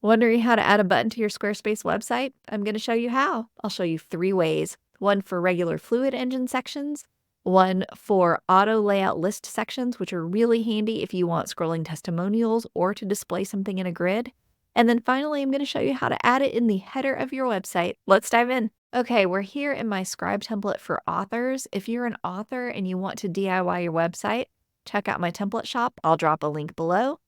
Wondering how to add a button to your Squarespace website? I'm going to show you how. I'll show you 3 ways. One for regular Fluid Engine sections, one for auto layout list sections, which are really handy if you want scrolling testimonials or to display something in a grid. And then finally, I'm going to show you how to add it in the header of your website. Let's dive in. Okay, we're here in my scribe template for authors. If you're an author and you want to DIY your website, check out my template shop. I'll drop a link below.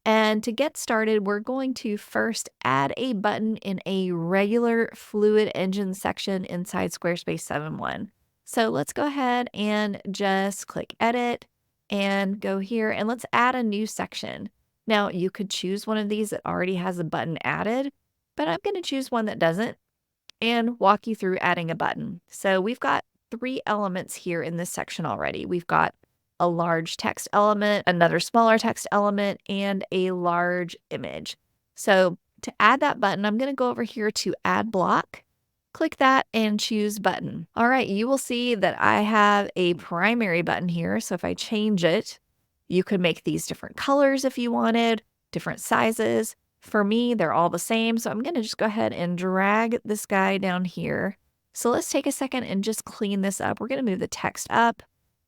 And to get started, we're going to first add a button in a regular Fluid Engine section inside Squarespace 7.1. So let's go ahead and just click Edit and go here and let's add a new section. Now, you could choose one of these that already has a button added, but I'm going to choose one that doesn't and walk you through adding a button. So we've got 3 elements here in this section already. We've got a large text element, another smaller text element, and a large image. So to add that button, I'm going to go over here to Add Block, click that and choose Button. All right, you will see that I have a primary button here. So if I change it, you could make these different colors if you wanted, different sizes. For me, they're all the same. So I'm going to just go ahead and drag this guy down here. So let's take a second and just clean this up. We're going to move the text up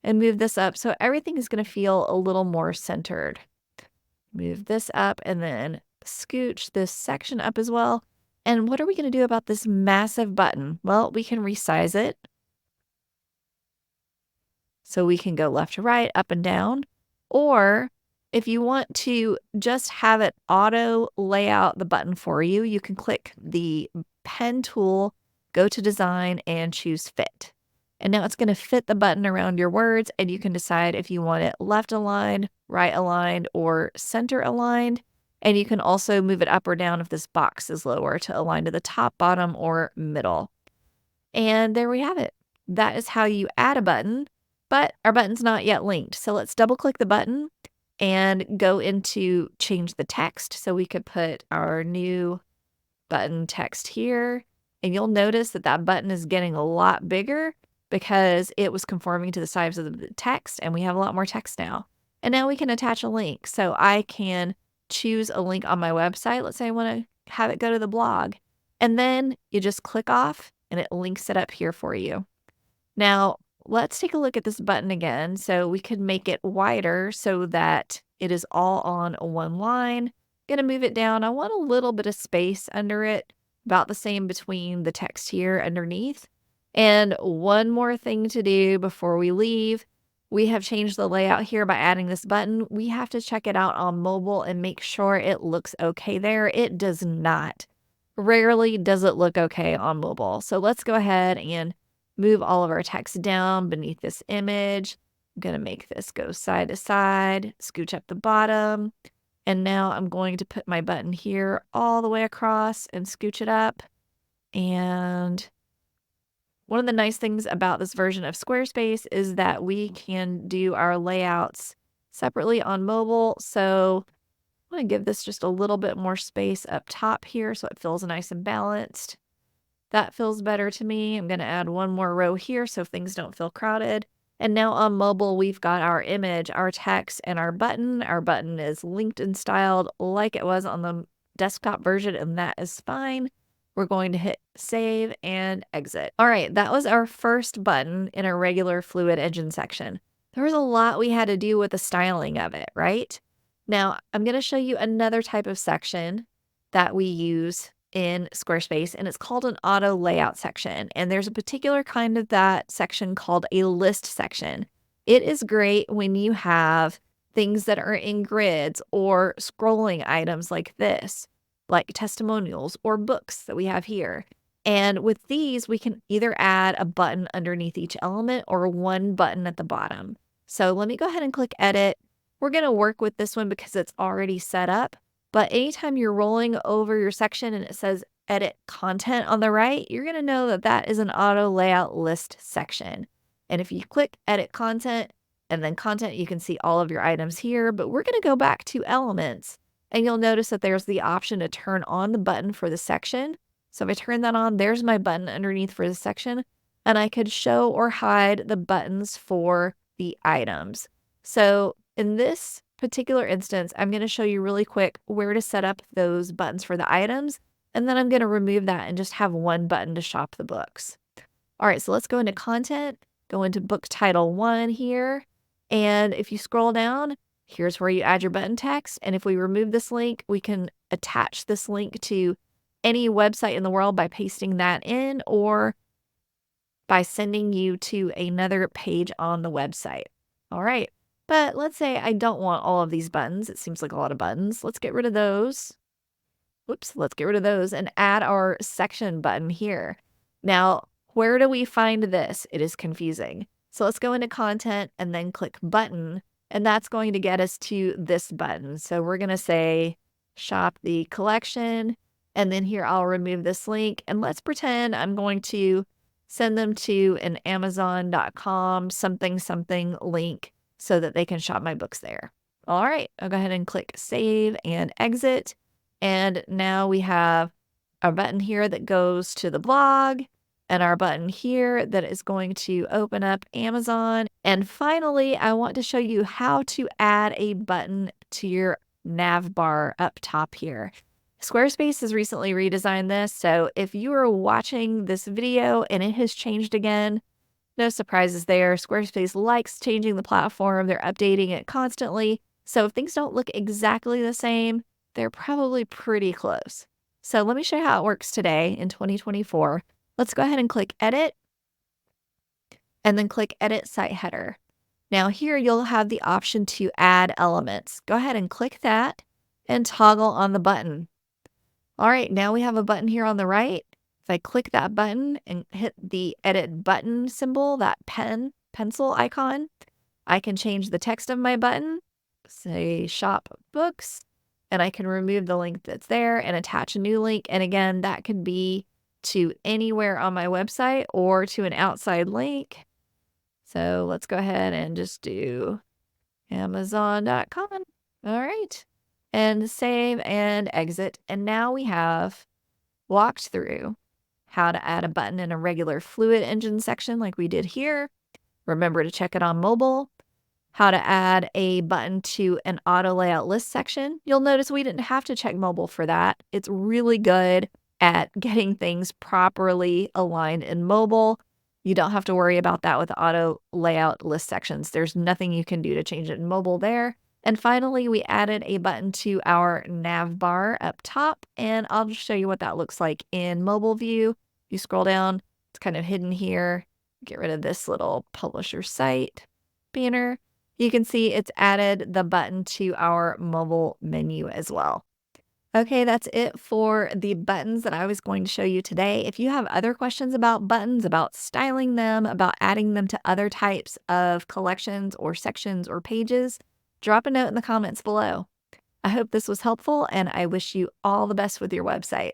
and move this up so everything is going to feel a little more centered. Move this up and then scooch this section up as well. And what are we going to do about this massive button? Well, we can resize it. So we can go left to right, up and down. Or if you want to just have it auto lay out the button for you, you can click the pen tool, go to design and choose fit. And now it's going to fit the button around your words and you can decide if you want it left aligned, right aligned, or center aligned. And you can also move it up or down if this box is lower to align to the top, bottom, or middle. And there we have it. That is how you add a button, but our button's not yet linked. So let's double click the button and go into change the text. So we could put our new button text here. And you'll notice that that button is getting a lot bigger because it was conforming to the size of the text and we have a lot more text now. And now we can attach a link. So I can choose a link on my website. Let's say I want to have it go to the blog. And then you just click off and it links it up here for you. Now, let's take a look at this button again. So we could make it wider so that it is all on one line. Gonna move it down. I want a little bit of space under it, about the same between the text here underneath. And one more thing to do before we leave. We have changed the layout here by adding this button. We have to check it out on mobile and make sure it looks okay there. It does not. Rarely does it look okay on mobile. So let's go ahead and move all of our text down beneath this image. I'm going to make this go side to side, scooch up the bottom. And now I'm going to put my button here all the way across and scooch it up. And one of the nice things about this version of Squarespace is that we can do our layouts separately on mobile. So I'm going to give this just a little bit more space up top here so it feels nice and balanced. That feels better to me. I'm going to add one more row here so things don't feel crowded. And now on mobile, we've got our image, our text, and our button. Our button is linked and styled like it was on the desktop version, and that is fine. We're going to hit save and exit. All right, that was our first button in a regular Fluid Engine section. There was a lot we had to do with the styling of it, right? Now, I'm going to show you another type of section that we use in Squarespace, and it's called an auto layout section. And there's a particular kind of that section called a list section. It is great when you have things that are in grids or scrolling items like this, like testimonials or books that we have here. And with these, we can either add a button underneath each element or one button at the bottom. So let me go ahead and click edit. We're going to work with this one because it's already set up. But anytime you're rolling over your section and it says edit content on the right, you're going to know that that is an auto layout list section. And if you click edit content and then content, you can see all of your items here. But we're going to go back to elements and you'll notice that there's the option to turn on the button for the section. So if I turn that on, there's my button underneath for the section. And I could show or hide the buttons for the items. So in this particular instance, I'm going to show you really quick where to set up those buttons for the items, and then I'm going to remove that and just have one button to shop the books. All right, so let's go into content, go into book title 1 here, and if you scroll down, here's where you add your button text, and if we remove this link, we can attach this link to any website in the world by pasting that in or by sending you to another page on the website. All right, but let's say I don't want all of these buttons. It seems like a lot of buttons. Let's get rid of those. Whoops, let's get rid of those and add our section button here. Now, where do we find this? It is confusing. So let's go into content and then click button, and that's going to get us to this button. So we're going to say shop the collection, and then here I'll remove this link, and let's pretend I'm going to send them to an Amazon.com something link so that they can shop my books there. All right, I'll go ahead and click save and exit. And now we have our button here that goes to the blog and our button here that is going to open up Amazon. And finally, I want to show you how to add a button to your nav bar up top here. Squarespace has recently redesigned this, so if you are watching this video and it has changed again, no surprises there. Squarespace likes changing the platform. They're updating it constantly. So if things don't look exactly the same, they're probably pretty close. So let me show you how it works today in 2024. Let's go ahead and click Edit, and then click Edit Site Header. Now here you'll have the option to add elements. Go ahead and click that and toggle on the button. All right, now we have a button here on the right. If I click that button and hit the edit button symbol, that pencil icon, I can change the text of my button, say shop books, and I can remove the link that's there and attach a new link. And again, that could be to anywhere on my website or to an outside link. So let's go ahead and just do Amazon.com. All right. And save and exit. And now we have walked through how to add a button in a regular Fluid Engine section like we did here. Remember to check it on mobile. How to add a button to an auto layout list section. You'll notice we didn't have to check mobile for that. It's really good at getting things properly aligned in mobile. You don't have to worry about that with auto layout list sections. There's nothing you can do to change it in mobile there. And finally, we added a button to our nav bar up top, and I'll just show you what that looks like in mobile view. You scroll down, it's kind of hidden here. Get rid of this little publisher site banner. You can see it's added the button to our mobile menu as well. Okay, that's it for the buttons that I was going to show you today. If you have other questions about buttons, about styling them, about adding them to other types of collections or sections or pages, drop a note in the comments below. I hope this was helpful, and I wish you all the best with your website.